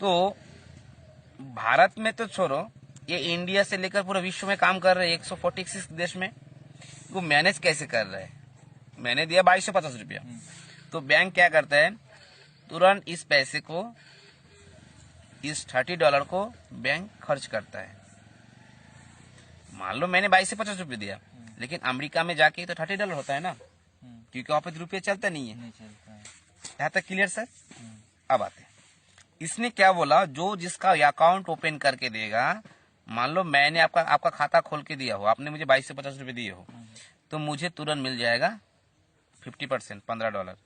तो भारत में तो छोड़ो, ये इंडिया से लेकर पूरे विश्व में काम कर रहे हैं 146 देश में। वो मैनेज कैसे कर रहे हैं? मैंने दिया 2250 रुपया, तो बैंक क्या करता है, तुरंत इस पैसे को, इस $30 को बैंक खर्च करता है। मान लो मैंने 2250 रुपये दिया, लेकिन अमेरिका में जाके तो $30 होता है ना, क्योंकि वहां पे रुपये चलता नहीं है। यहाँ तक क्लियर सर? अब आते हैं, इसने क्या बोला, जो जिसका अकाउंट ओपन करके देगा, मान लो मैंने आपका खाता खोल के दिया हो, आपने मुझे 2250 रुपये दिए हो, तो मुझे तुरंत मिल जाएगा 50%, $15।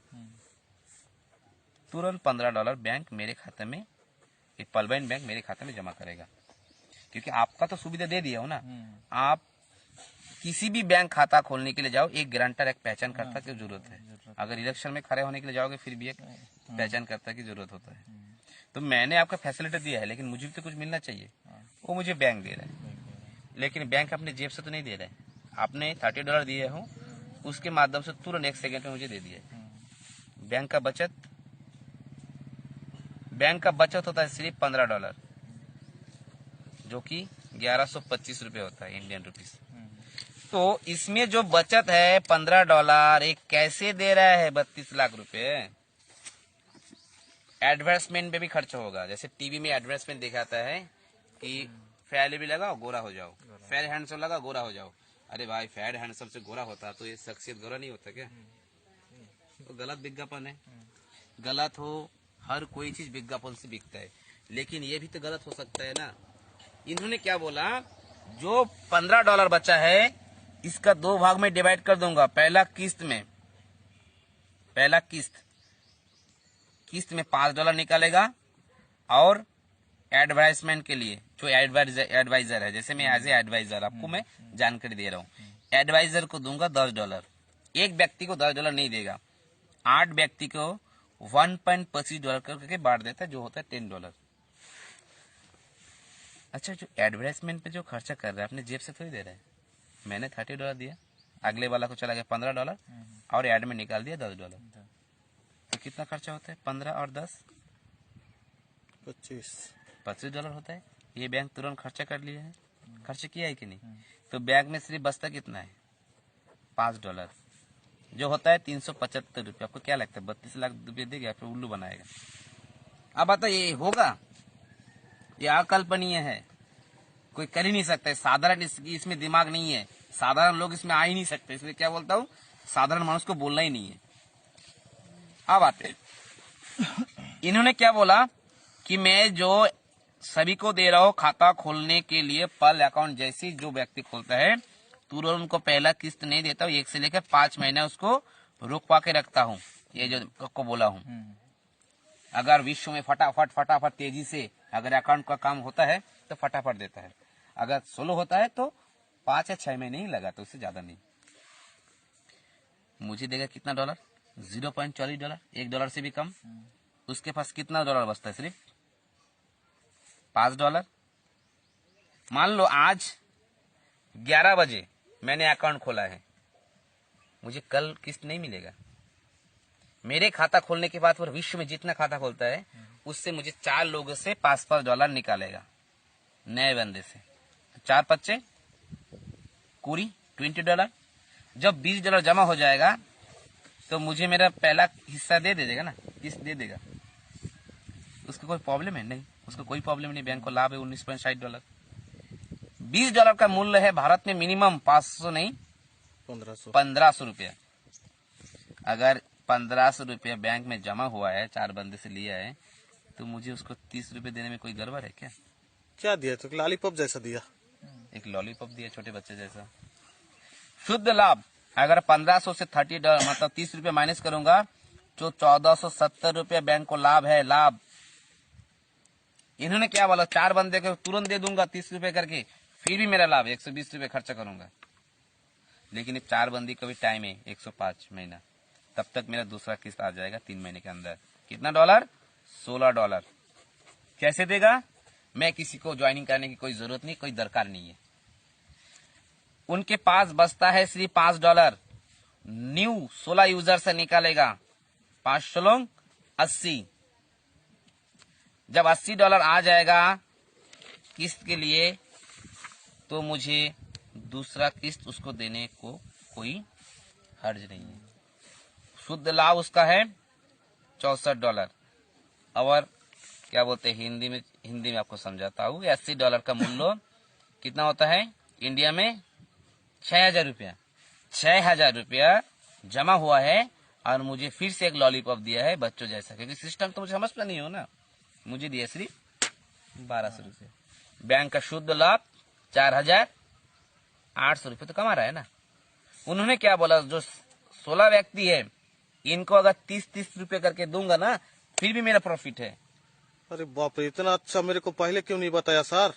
तुरंत $15 बैंक मेरे खाते में, एक पल्बैन बैंक मेरे खाते में जमा करेगा, क्योंकि आपका तो सुविधा दे दिया हो ना। आप किसी भी बैंक खाता खोलने के लिए जाओ, एक गारंटर, एक पहचान करता की जरूरत है। अगर इलेक्शन में खड़े होने के लिए जाओगे, फिर भी एक पहचान करता की जरूरत होता है। तो मैंने आपका फैसिलिटी दिया है, लेकिन मुझे भी तो कुछ मिलना चाहिए, वो मुझे बैंक दे रहा है। लेकिन बैंक अपने जेब से तो नहीं दे रहे हैं, आपने $30 दिए हो, उसके माध्यम से तुरंत 1 सेकेंड में मुझे दे दिया। बैंक का बचत होता है सिर्फ $15, जो कि 1125 रुपये होता है इंडियन रुपीज। तो इसमें जो बचत है $15, एक कैसे दे रहा है 32 लाख रुपए? एडवर्टाइजमेंट में भी खर्च होगा। जैसे टीवी में एडवर्टाइजमेंट दिखाता है कि फेयर भी लगाओ गोरा हो जाओ, फेयर हैंडसम लगाओ गोरा हो जाओ। अरे भाई, फेयर हैंडसम से गोरा होता तो ये शख्सियत गोरा नहीं होता क्या? तो गलत विज्ञापन है। गलत हो, हर कोई चीज विज्ञापन से बिकता है, लेकिन ये भी तो गलत हो सकता है ना। इन्होंने क्या बोला, जो $15 बचा है, इसका 2 भाग में डिवाइड कर दूंगा। पहला किस्त में $5 निकालेगा, और एडवर्टाइजमेंट के लिए जो एडवाइजर है, जैसे मैं एज ए एडवाइजर आपको मैं जानकारी दे रहा हूँ, एडवाइजर को दूंगा $10। एक व्यक्ति को $10 नहीं देगा, 8 व्यक्ति को $1.25 करके बांट देता है, जो होता है $10। अच्छा, जो एडवर्टाइजमेंट पे जो खर्चा कर रहा है, अपने जेब से थोड़ी दे रहा है। मैंने $30 दिया, अगले वाला को चला गया $15, और एड में निकाल दिया $10। तो कितना खर्चा होता है? 15 और 10 $25 होता है। ये बैंक तुरंत खर्चा कर लिया है। खर्चा किया है कि नहीं? तो बैंक में सिर्फ बचता कितना है? $5, जो होता है 375 रुपये। आपको क्या लगता है 32 लाख रुपये देगा, फिर उल्लू बनाएगा? अब बताइए, होगा? ये अकल्पनीय है, कोई कर ही नहीं सकता है। साधारण इसमें दिमाग नहीं है, साधारण लोग इसमें आ ही नहीं सकते। इसलिए क्या बोलता हूँ, साधारण मनुष्य को बोलना ही नहीं है। अब आते, इन्होंने क्या बोला कि मैं जो सभी को दे रहा हूँ खाता खोलने के लिए, पल अकाउंट जैसी जो व्यक्ति खोलता है, तुरंत उनको पहला किस्त नहीं देता हूँ, 1 से लेकर 5 महीना उसको रुकवा के रखता हूँ। ये जो को बोला हूँ, अगर विश्व में फटाफट तेजी से अगर अकाउंट का काम होता है तो फटाफट देता है। अगर स्लो होता है तो 5 या 6 महीने ही लगाता, उससे ज्यादा नहीं। मुझे देगा कितना $? $0.40, $1 से भी कम। उसके पास कितना $? बचता है? सिर्फ $5। मान लो आज 11 बजे मैंने अकाउंट खोला है, मुझे कल किस्त नहीं मिलेगा। मेरे खाता खोलने के बाद विश्व में जितना खाता खोलता है, उससे मुझे 4 लोगों से $5 निकालेगा, नए बंदे से। 4 पच्चे कुरी $20। जब $20 जमा हो जाएगा तो मुझे मेरा पहला हिस्सा दे देगा ना, किस्त दे देगा। उसका कोई प्रॉब्लम है? नहीं, उसका कोई प्रॉब्लम नहीं। बैंक को लाभ है $19.60। $20 का मूल्य है भारत में मिनिमम 500 नहीं 1500 रुपया। अगर 1500 रुपया बैंक में जमा हुआ है, 4 बंदे से लिया है, तो मुझे उसको 30 रुपए देने में कोई गड़बड़ है क्या? क्या दिया? तो लॉलीपॉप जैसा दिया, एक लॉलीपॉप दिया छोटे बच्चे जैसा। शुद्ध लाभ अगर 1500 से $30 मतलब 30 रुपये माइनस करूंगा, जो 1470 रुपये बैंक को लाभ है। लाभ इन्होंने क्या बोला, 4 बंदे को तुरंत दे दूंगा 30 रुपये करके, फिर भी मेरा लाभ 120 रुपये खर्चा करूंगा। लेकिन 4 बंदी का भी टाइम है 105 महीना, तब तक मेरा दूसरा किस्त आ जाएगा 3 महीने के अंदर। कितना $? $16। कैसे देगा? मैं किसी को ज्वाइनिंग करने की कोई जरूरत नहीं, कोई दरकार नहीं है। उनके पास बचता है सिर्फ $5। न्यू 16 यूजर से निकालेगा, 5 16 80। जब $80 आ जाएगा किस्त के लिए तो मुझे दूसरा किस्त उसको देने को कोई हर्ज नहीं है। शुद्ध लाभ उसका है $64। और क्या बोलते हैं हिंदी में आपको समझाता हूँ। $80 का मूल्य कितना होता है इंडिया में? 6,000 रुपया। 6,000 रुपया जमा हुआ है और मुझे फिर से एक लॉलीपॉप दिया है बच्चों जैसा, क्योंकि सिस्टम तो मुझे समझ में नहीं हो ना। मुझे दिया सिर्फ 1,200 रुपये। बैंक का शुद्ध लाभ 4,800 रुपये तो कमा रहा है ना। उन्होंने क्या बोला, जो 16 व्यक्ति है इनको अगर 30-30 रुपये करके दूंगा ना फिर भी मेरा प्रॉफिट है। अरे बाप रे, इतना अच्छा मेरे को पहले क्यों नहीं बताया सर?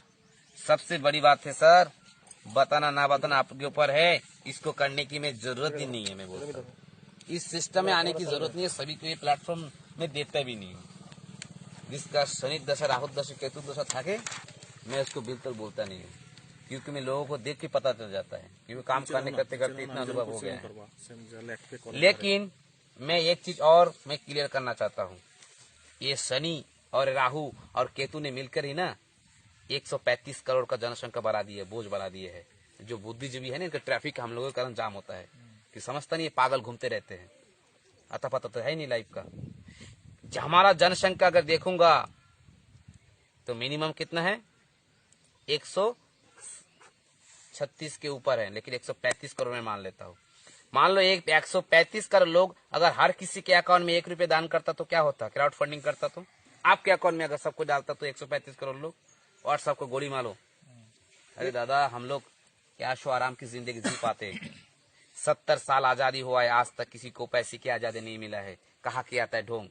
सबसे बड़ी बात है सर, बताना ना बताना आपके ऊपर है। इसको करने की मैं जरूरत ही नहीं है। मैं बोलता हूँ इस सिस्टम में आने की जरूरत नहीं है। सभी को ये प्लेटफॉर्म में देता भी नहीं हूँ। जिसका शनि दशा, राहु दशा, केतु दशा थाके मैं उसको बिल्कुल बोलता नहीं हूँ, क्योंकि मैं लोगों को देख के पता चल जाता है, क्योंकि काम करने करते करते इतना अनुभव हो गया है। लेकिन मैं एक चीज और मैं क्लियर करना चाहता हूँ, ये शनि और राहु और केतु ने मिलकर ही ना 135 करोड़ का जनसंख्या बढ़ा दी है, बोझ बढ़ा दिए है। जो बुद्धिजीवी है ना, इनका ट्रैफिक हम लोगों के कारण जाम होता है कि समझता नहीं, ये पागल घूमते रहते हैं, अता पता तो है ही नहीं लाइफ का। हमारा जनसंख्या अगर देखूंगा तो मिनिमम कितना है, 136 के ऊपर है, लेकिन 135 करोड़ में मान लेता हूँ। मान लो 135 करोड़ लोग अगर हर किसी के अकाउंट में 1 रुपये दान करता तो क्या होता, क्राउड फंडिंग करता तो आपके अकाउंट में अगर सबको डालता तो 135 करोड़ लोग और सबको गोली मारो। अरे दादा, हम लोग क्या शो आराम की जिंदगी जी पाते। 70 साल आजादी हुआ है, आज तक किसी को पैसे की आजादी नहीं मिला है। कहा कि आता है ढोंग।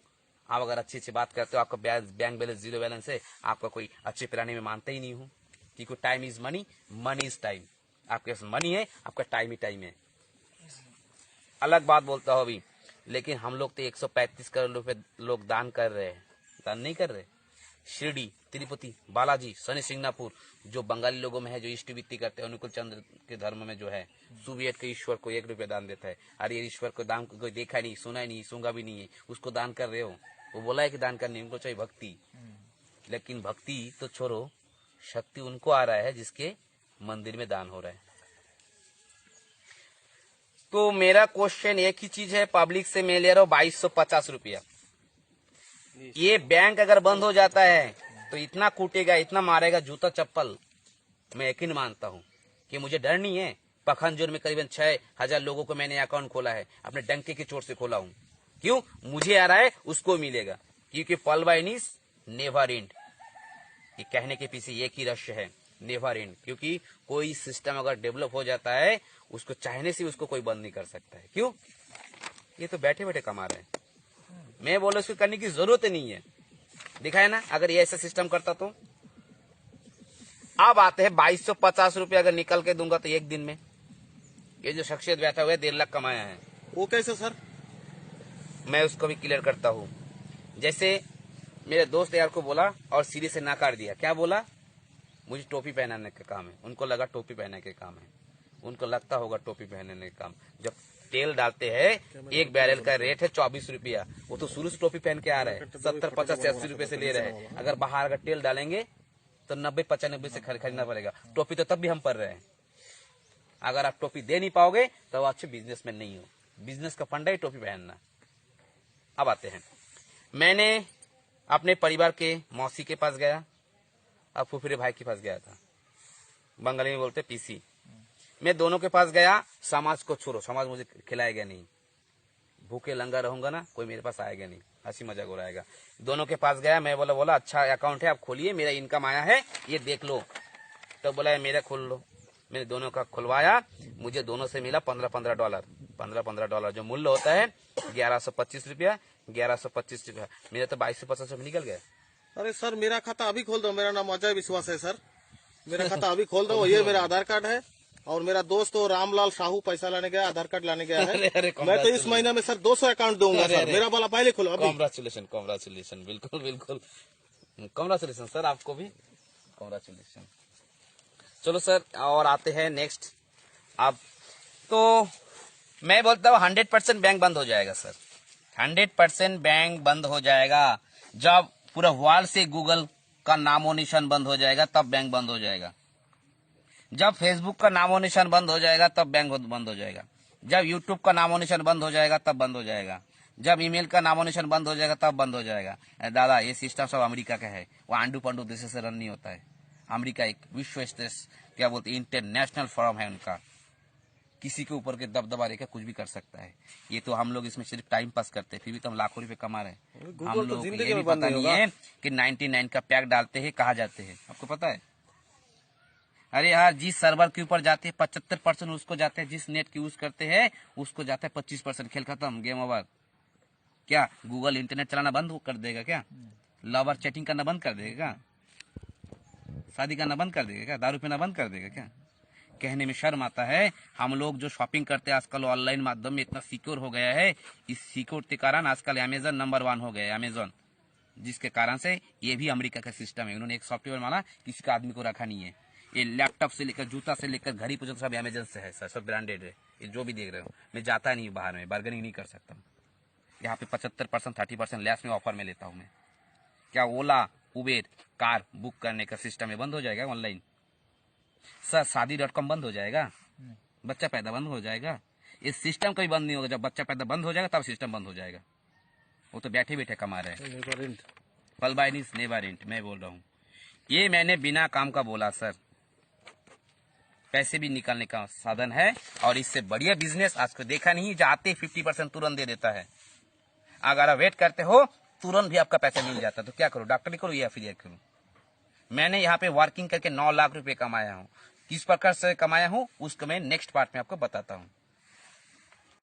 आप अगर अच्छी अच्छी बात करते हो, आपका बैंक बैलेंस 0 बैलेंस है, आपका कोई अच्छे पिलाने में मानता ही नहीं हूँ, क्योंकि time is money, money is time. आपके पास मनी है, आपका टाइम ही टाइम है। अलग बात बोलता हो अभी, लेकिन हम लोग तो 135 करोड़ रुपए लोग दान कर रहे हैं, दान नहीं कर रहे। शिरडी, तिरुपति, बालाजी, शनि सिंगापुर, जो बंगाली लोगों में है, जो इष्ट वित्ती करते हैं, अनुकूल चंद्र के धर्म में जो है, सुवियत के ईश्वर को 1 रुपया दान देता है। अरे ये ईश्वर को दान कोई देखा नहीं, सुना नहीं, सूंगा भी नहीं है, उसको दान कर रहे हो। वो बोला है कि दान करनी, उनको चाहिए भक्ति। लेकिन भक्ति तो छोड़ो, शक्ति उनको आ रहा है जिसके मंदिर में दान हो रहा है। तो मेरा क्वेश्चन एक ही चीज है, पब्लिक से मैं ले रहा हूँ 2250 रुपया। ये बैंक अगर बंद हो जाता है तो इतना कूटेगा, इतना मारेगा, जूता चप्पल। मैं यकीन मानता हूँ कि मुझे डर नहीं है। पखानजोर में करीबन 6,000 लोगों को मैंने अकाउंट खोला है, अपने डंके की चोट से खोला हूँ। क्यों? मुझे आ रहा है, उसको मिलेगा, क्योंकि पल बाय नीस नेवर एंड। ये कहने के पीछे एक ही रहस्य है, नेवर एंड। क्योंकि कोई सिस्टम अगर डेवलप हो जाता है, उसको चाहने से उसको कोई बंद नहीं कर सकता है। क्यों? ये तो बैठे बैठे कमा रहे हैं। मैं बोला उसको करने की जरूरत नहीं है। दिखाए ना, अगर ये ऐसा सिस्टम करता तो। अब आते हैं 2250 रुपये अगर निकल के दूंगा तो एक दिन में, ये जो शख्सियत बैठा हुआ है 1.5 लाख कमाया है। वो कैसे सर? मैं उसको भी क्लियर करता हूँ। जैसे मेरे दोस्त यार को बोला और सीधे से नकार दिया। क्या बोला? मुझे टोपी पहनाने का काम है। उनको लगा टोपी पहनने के काम है, उनको लगता होगा टोपी पहनने का काम। जब तेल डालते हैं, एक बैरल का रेट है 24 रुपया, वो तो शुरू से टोपी पहन के आ रहे हैं, 70, 50, 80 रुपए से ले रहे हैं। अगर बाहर अगर तेल डालेंगे तो 90, 95 से खरीदना पड़ेगा। टोपी तो तब भी हम पर रहे हैं। अगर आप टोपी दे नहीं पाओगे तो अच्छे बिजनेसमैन नहीं हो। बिजनेस का फंडा ही टोपी पहनना। अब आते हैं, मैंने अपने परिवार के मौसी के पास गया, अब फुफरे भाई के पास गया था, बंगाली में बोलते पीसी। मैं दोनों के पास गया। समाज को छोड़ो, समाज मुझे खिलाएगा नहीं, भूखे लंगा रहूंगा ना, कोई मेरे पास आएगा नहीं, हंसी मजाक उड़ाएगा। दोनों के पास गया, मैं बोला अच्छा अकाउंट है, आप खोलिए, मेरा इनकम आया है, ये देख लो। तो बोला मेरा खोल लो। मैंने दोनों का खुलवाया। मुझे दोनों से मिला $15 $15 जो मूल्य होता है 1125 रुपया। 1125 रुपया मेरा तो 2250 रुपये निकल गया। अरे सर, मेरा खाता अभी खोल दो। मेरा नाम अजय विश्वास है सर, मेरा खाता अभी खोल दो। ये मेरा आधार कार्ड है, और मेरा दोस्त तो रामलाल साहू पैसा लाने गया, आधार कार्ड लाने गया है। अरे मैं तो इस महीने में सर 200 अकाउंट दूंगा सर। मेरा वाला पहले खोलो अभी। कॉन्ग्रेचुलेशन, बिल्कुल बिल्कुल कॉन्ग्रेचुलेशन सर, आपको भी कॉन्ग्रेचुलेशन। चलो सर, और आते हैं नेक्स्ट। अब तो मैं बोलता हूँ 100% बैंक बंद हो जाएगा सर, 100% बैंक बंद हो जाएगा। जब पूरा वर्ल्ड से गूगल का नामो निशान बंद हो जाएगा तब बैंक बंद हो जाएगा। जब फेसबुक का नामो निशान बंद हो जाएगा तब बैंक बंद हो जाएगा। जब यूट्यूब का नामो निशान बंद हो जाएगा तब बंद हो जाएगा। जब ईमेल का नामो निशान बंद हो जाएगा तब बंद हो जाएगा। दादा ये सिस्टम सब अमेरिका का है, वो आंडू पंडू देश से रन नहीं होता है। अमेरिका एक विश्व स्तर क्या बोलते इंटरनेशनल फर्म है उनका, किसी के ऊपर के दबदबा रेखा कुछ भी कर सकता है। ये तो हम लोग इसमें सिर्फ टाइम पास करते हैं, फिर भी तो हम लाखों रुपए कमा रहे हैं। हम लोग को ये भी पता नहीं है कि 99 का पैक डालते हैं कहाँ जाते हैं, आपको पता है? अरे यार जिस सर्वर के ऊपर जाते हैं 75% उसको जाते हैं, जिस नेट की यूज करते हैं उसको जाता है 25%। खेल खत्म, गेम ओवर। क्या गूगल इंटरनेट चलाना बंद कर देगा क्या? लवर चैटिंग करना बंद कर देगा क्या? शादी करना बंद कर देगा क्या? दारू पीना बंद कर देगा क्या? कहने में शर्म आता है। हम लोग जो शॉपिंग करते हैं आजकल ऑनलाइन माध्यम में इतना सिक्योर हो गया है, इस सिक्योर के कारण आजकल अमेजन नंबर 1 हो गया है, अमेजन। जिसके कारण से ये भी अमेरिका का सिस्टम है। उन्होंने एक सॉफ्टवेयर माना, किसी का आदमी को रखा नहीं है। ये लैपटॉप से लेकर जूता से लेकर घड़ी पूछो सब अमेजन से है सर, सब ब्रांडेड है। ये जो भी देख रहे हो, मैं जाता नहीं बाहर में, बार्गेनिंग नहीं कर सकता हूँ। यहाँ पे 75% 30% लेस में ऑफर में लेता हूँ मैं। क्या ओला उबेर कार बुक करने का सिस्टम है बंद हो जाएगा ऑनलाइन? सर शादी.com बंद हो जाएगा, बच्चा पैदा बंद हो जाएगा। इस सिस्टम कभी बंद नहीं होगा। जब बच्चा पैदा बंद हो जाएगा तब सिस्टम बंद हो जाएगा। वो तो बैठे बैठे कमा रहे हैं। पल बाय नीस नेवर एंड, मैं बोल रहा हूँ। ये मैंने बिना काम का बोला सर। पैसे भी निकालने का साधन है और इससे बढ़िया बिजनेस आज को देखा नहीं। जाते 50% तुरंत दे देता है। अगर आप वेट करते हो तुरंत भी आपका पैसा मिल जाता है। तो क्या करो, डॉक्टरी करो या फिर करो? मैंने यहाँ पे वर्किंग करके 9 लाख रुपए कमाया हूँ। किस प्रकार से कमाया हूँ उसको मैं नेक्स्ट पार्ट में आपको बताता हूँ।